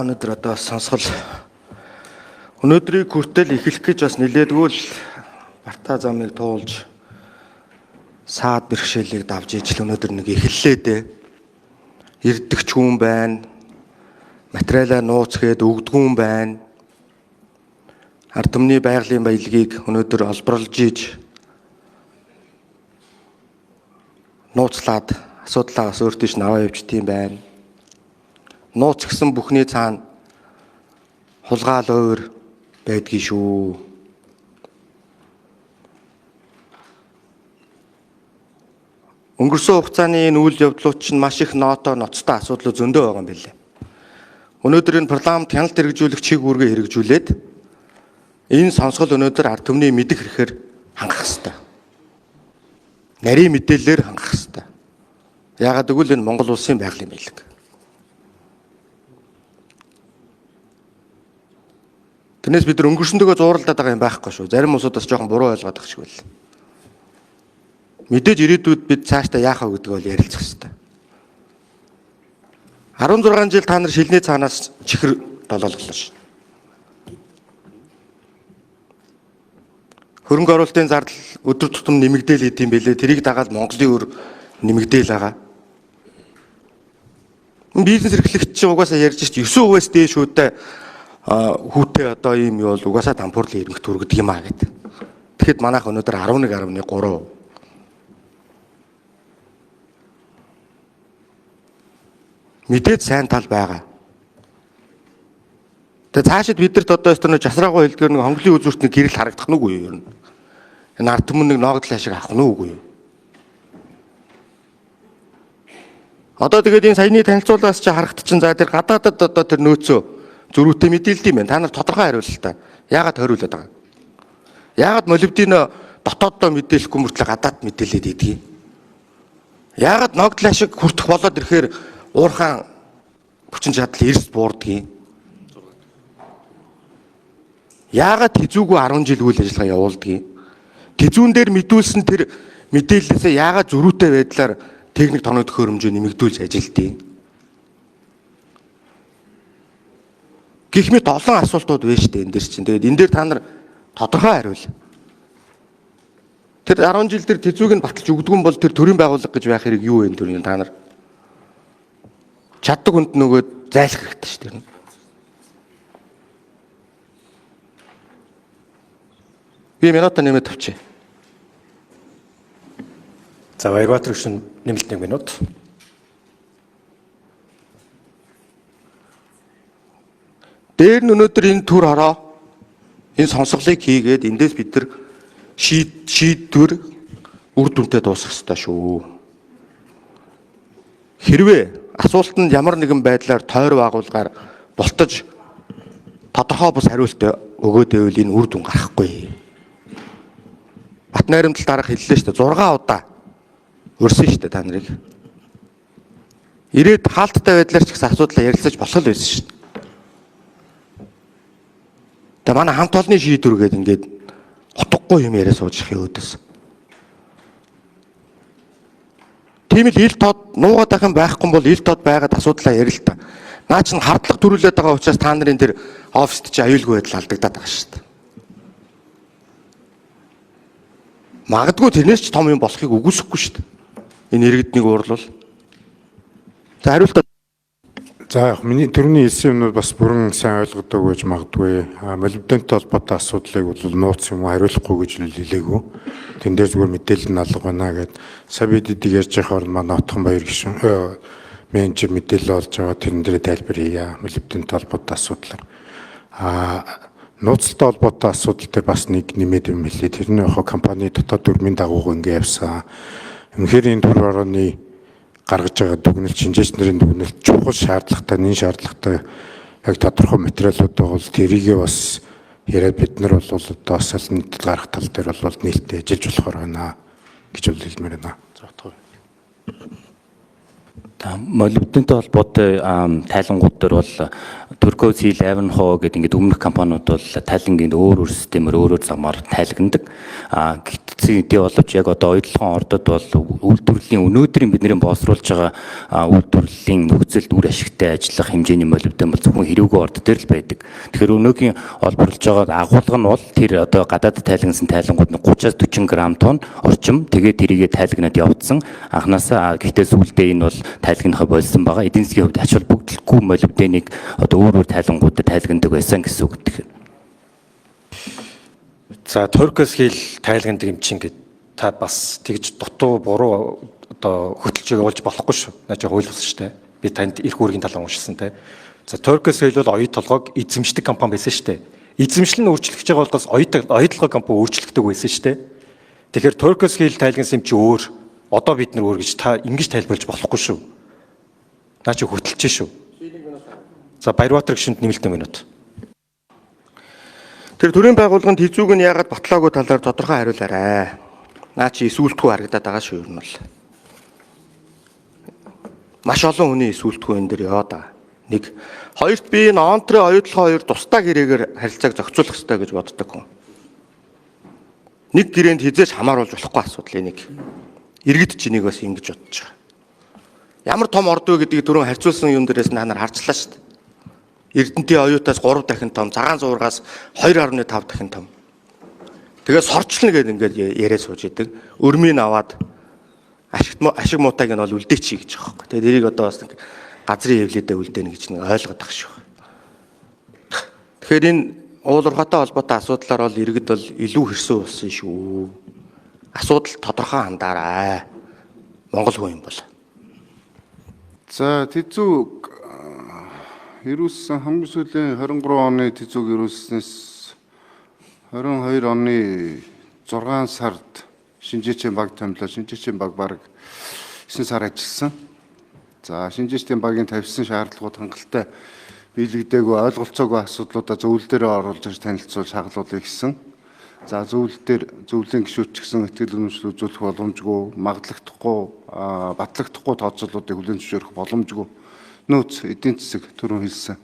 Өнөөдөр одоо сонсгол өнөөдрийг хүртэл эхлэх гэж бас нэлээдгүй л Барта замыг туулж саад бэрхшээлийг давж ижил өнөөдөр нэг эхэллээ дээ. Ирдэгч хүн байна. Материалаа нууцгээд өгдгүүн байна. Ард түмний байгалийн баялагийг өнөөдөр олборлж иж нууцлаад асуудлаагаас өөртөө ч наваа явжтiin байна. Нууц гисэн бүхний цаана хулгаал өөр байдгийг шүү. Өнгөрсөн хугацааны энэ үйл явдлууд чинь маш их ноцтой асуудлууд зөндөө байгаа юм билээ. Өнөөдөр энэ парламент хяналт хэрэгжүүлэх чиг үүргээ хэрэгжүүлээд энэ сонсгол өнөөдөр ард түмний мэдэх хэрэгээр хангах хэрэгтэй. Нарийн мэдээлэлээр хангах хэрэгтэй. Яагаад гэвэл энэ Монгол улсын байгалийн баялаг. Тэрнээс бид нар өнгөрсөндөө зууралдаад байгаа юм байхгүй шүү. Зарим улсуудаас жоохон буруу ойлгоод байгаа шиг байл. Мэдээж ирээдүйд бид цаашдаа яах вэ гэдгийг бол ярилцах хэрэгтэй. 16 жил та нар шилний цаанаас чихэр долоолголоо шүү. Хөрөнгө оруулалтын зардал өдөр тутам нэмэгдээл идэм байлээ. Тэрийг дагаад Монголын өр нэмэгдээл байгаа. Бизнес эрхлэгч чинь угаасаа ярьж шүү. 9%-аас дээш үүтэй хүүтэй одоо ийм юу бол угаасаа дампуурлын ирмэг түргэдэг юм аа гэдэг. Тэгэхэд манайх өнөөдөр 11.3. Мэдээд сайн тал байгаа. Тэгээ цаашид бидэрт одоо өстөр нэг жасраагүй хэлдгээр нэг хонглын үзүүрт нэг гэрэл харагдах нь үгүй юу? Энэ ард түмэн нэг ноогдол ашиг авах нь үгүй юу? Одоо тэгээд энэ саяны танилцуулгаас чи харахт чинь за тэр гадаадад одоо тэр нөөцөө зөрүүтэй мэдээлэл юм байна. Та нар тодорхой хариултаа. Яагаад хариулаад байгаа? Яагаад молибдийн дотооддоо мэдээлэхгүй мөртлөө гадаад мэдээлээд идэгий? Яагаад ногдлаа шиг хүртэх болоод ирэхээр уурхаан хүчин чадал эрс буурдгийг? Яагаад тэзүүгүй 10 жил үйл ажиллагаа явуулдгийг? Тэзүүн дээр мэдүүлсэн тэр мэдээлэлээсээ яагаад зөрүүтэй байдлаар техник тоног төхөөрөмжөө нэмэгдүүлж ажилдгийг? Гэх мэт олон асуултууд байна шүү дээ энэ дэр чинь. Тэгээд энэ дээр та нар тодорхой хариул. Тэр 10 жил тэр тэзүүг нь баталж өгдгүн бол тэр төрийн байгууллага гэж байх хэрэг юу вэ төрийн та нар? Чаддаг хүнд нөгөөд зайлах хэрэгтэй шүү дээ. Би минутаа нэмээд тавьчих. За Баярбаатар гүшин нэмэлт 1 минут. Дээр нь өнөөдөр энэ төр хороо энэ сонсголыг хийгээд эндээс бид нар шийдвэр үр дүнтэй дуусгах ёстой шүү. Хэрвээ асуултанд ямар нэгэн байдлаар тойр байгуулгаар болтож тодорхой бус хариулт өгөөд байвал энэ үр дүн гарахгүй. Бат найрамдал дарга хэллээ шүү дээ. 6 удаа өрсөн шүү дээ та нарыг. Ирээд хаалттай байдлаар ч гэсэн асуудлаа ярилцаж болох л байсан шүү дээ. Тэгээ манай хамт олонны шийдвэр гээд ингээд утгагүй юм яриа суучих юм өөдөөс. Тийм л ил тод нуугаад ахын байхгүй бол ил тод байгаад асуудлаа ярил та. Наа чинь хардлага төрүүлээд байгаа учраас та нарын тэр оффист чи аюулгүй байдал алдагдаад байгаа шүү дээ. Магадгүй тэрнээс ч том юм болохыг үгүйсэхгүй шүү дээ. Энэ иргэднийг уурлал. За хариултаа. За миний төрний хэлсэн юмнууд бас бүрэн сайн ойлгодог гэж магадгүй. Молибдентэй холбоотой асуудлыг бол нууц юм хариулахгүй гэж хэлээгүй. Тэн дээр зүгээр мэдээлэл нь алга байна гэд сая бид эдийг ярьж байхаар манай Отхон Баяр гишүүн менежер мэдээлэл олж байгаа тэрэн дээр тайлбар хийя. Молибдентэй холбоотой асуудлаар. Нууцтай холбоотой асуудал дээр бас нэг нэмээд юм хэлээ. Тэрний яг компани дотоод дүрмийн дагуу ингэ явсан. Үнэхээр энэ төр орооны гаргаж байгаа дүгнэлт шинжээч нарын дүгнэлт чухал шаардлагатай энэ шаардлагатай яг тодорхой материалууд бол тэрийгээ бас яриад бид нар бол одоо бас нийт гарах тал дээр бол нээлттэй ажиллаж болохоор байна гэж хэлмээр байна. Молибдентэй холбоотой тайлангууд дээр бол Turquoise Hill, Ivanhoe гэдэг ингээд өмнөх компаниуд бол тайлангийн өөр системээр өөрөөр замаар тайлагнадаг. Гэхдээ боловч яг одоо оюутлогын ордод бол үйлдвэрлэлийн өнөөдрийн бидний боловсруулж байгаа үйлдвэрлэлийн нөхцөлд үр ашигтай ажиллах хэмжээний молибден бол зөвхөн хэрүүгөө орд дээр л байдаг. Тэгэхээр өнөөгийн олборлож байгаа агуулга нь бол тэр одоо гадаад тайлагнасан тайлангууд нь 30-аас 40 грамм тонн орчим тэгээд тэрийгэ тайлагнаад явагдсан. Анханасаа гэхдээ сүүлдээ энэ бол тайлагнахаа болсон байгаа. Эдийн засгийн хувьд ач холбогдолгүй молибденыг одоо өөр тайлангуудад тайлагнадаг байсан гэсэн үг гэх. За Turquoise Hill тайлагнадаг юм чинь гээд та бас тэгж дутуу буруу одоо хөтөлж явуулж болохгүй шүү. Наач хууль бус шүү дээ. Би танд эрх үүргийн талаар уншсан те. За Turquoise Hill бол оюут толгойг эзэмшдэг компани байсан шүү дээ. Эзэмшил нь өөрчлөгдөж байгаа болохоос оюут толгой компани өөрчлөгдөг байсан шүү дээ. Тэгэхээр Turquoise Hill тайлагнасан юм чи өөр. Одоо бид нар өөр гэж та ингэж тайлбарлаж болохгүй шүү. Наач хөтөлж шүү. За Баярбаатар гишүүнд нэмэлт 1 минут. Тэр төрийн байгууллаганд хизүүг нь яагаад батлаагүй талаар тодорхой хариулаарай. Наа чи эсүүлтгүй харагдаад байгаа шүү ер нь бол. Маш олон хүний эсүүлтгүй энэ дэр яваа да. Нэг хоёрт би энэ онтрын оюутлогын хоёр тусдаа гэрээгээр харилцааг зохицуулах хэрэгтэй гэж боддог хүн. Нэг гэрээнд хизээж хамааруулж болохгүй асуудал энийг. Иргэд ч энийг бас ингэж бодож байгаа. Ямар том орд вэ гэдгийг түрүүн харьцуулсан юм дээрээс та нар харчлаа шүү дээ. Эрдэнтийн оюутаас 3 дахин том, цагаан зургаас 2.5 дахин том. Тэгээд сорчлно гэдэг ингээд яриа сууж идэг. Өрмийг аваад ашиг муутайг нь бол үлдээчий гэж байгаа юм. Тэгээд эрийг одоо бас газрын эвлэлдээ үлдээнэ гэж нэг ойлгоод байгаа шүү. Тэгэхээр энэ уулуурхатай холбоотой асуудлаар бол иргэд бол илүү хэрсэн болсон шүү. Асуудал тодорхой хандаарай. Монгол хүн юм бол. За тэзүүг ирүүлсэн хамгийн сүүлийн 23 оны тэзүүг ирүүлснээс 22 оны 6 сард шинжээчийн баг томилоо. Шинжээчийн баг бараг 9 сар ажилласан. За шинжээчийн багийн тавьсан шаардлагууд хангалттай биелэгдээгүй ойлголцоогүй асуудлуудаа зөвлөл дээр оруулж ирж танилцуулж хагалуулъя гэсэн. За зөвлөлийн гишүүд ч гэсэн ихтгэл үнэмшил үзүүлэх боломжгүй, магадлагдахгүй, батлагдахгүй тооцоолуудыг хүлээн зөвшөөрөх боломжгүй нөөц эдийн засаг түрүүн хэлсэн.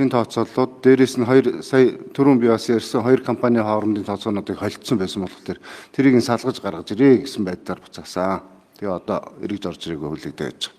Энэ тооцооллууд дээрээс нь 2 сая түрүүн би бас ярьсан 2 компанийн хоорондын тооцоонуудыг холилдсон байсан болохоор тэрийг нь салгаж гаргаж ирээ гэсэн байдлаар буцаасан. Тэгээ одоо эргэж орж ирээгүй хүлээгдэж байгаа.